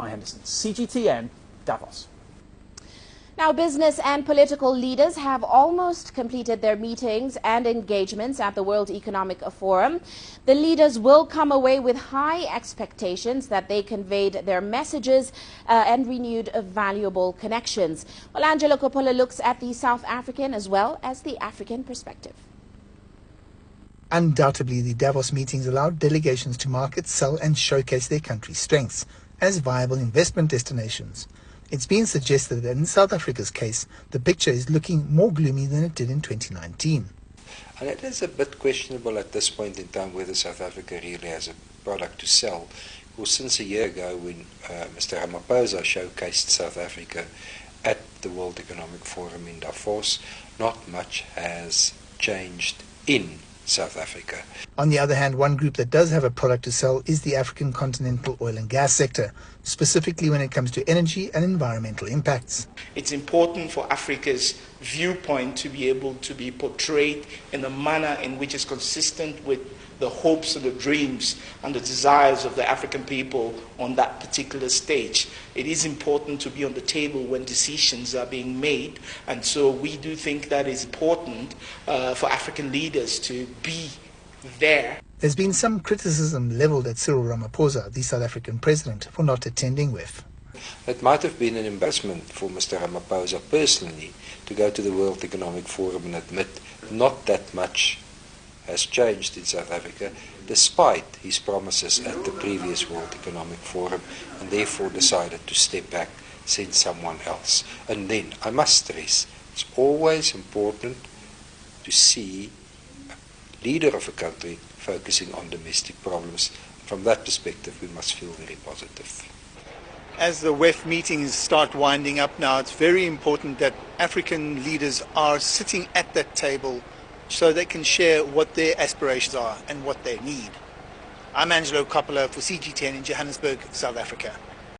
Henderson, CGTN, Davos. Now, business and political leaders have almost completed their meetings and engagements at the World Economic Forum. The leaders will come away with high expectations that they conveyed their messages and renewed valuable connections. Well, Angela Coppola looks at the South African as well as the African perspective. Undoubtedly, the Davos meetings allowed delegations to market, sell and showcase their country's strengths as viable investment destinations. It's been suggested that in South Africa's case, the picture is looking more gloomy than it did in 2019. And it is a bit questionable at this point in time whether South Africa really has a product to sell. Because since a year ago when Mr. Ramaphosa showcased South Africa at the World Economic Forum in Davos, not much has changed in South Africa. On the other hand, one group that does have a product to sell is the African continental oil and gas sector, specifically when it comes to energy and environmental impacts. It's important for Africa's viewpoint to be able to be portrayed in a manner in which is consistent with the hopes and the dreams and the desires of the African people on that particular stage. It is important to be on the table when decisions are being made, and so we do think that it's important for African leaders to be there. There's been some criticism levelled at Cyril Ramaphosa, the South African president, for not attending WEF. It might have been an embarrassment for Mr. Ramaphosa personally to go to the World Economic Forum and admit not that much has changed in South Africa, despite his promises at the previous World Economic Forum, and therefore decided to step back, send someone else. And then, I must stress, it's always important to see a leader of a country focusing on domestic problems. From that perspective, we must feel very positive. As the WEF meetings start winding up now, it's very important that African leaders are sitting at that table so they can share what their aspirations are and what they need. I'm Angelo Coppola for CGTN in Johannesburg, South Africa.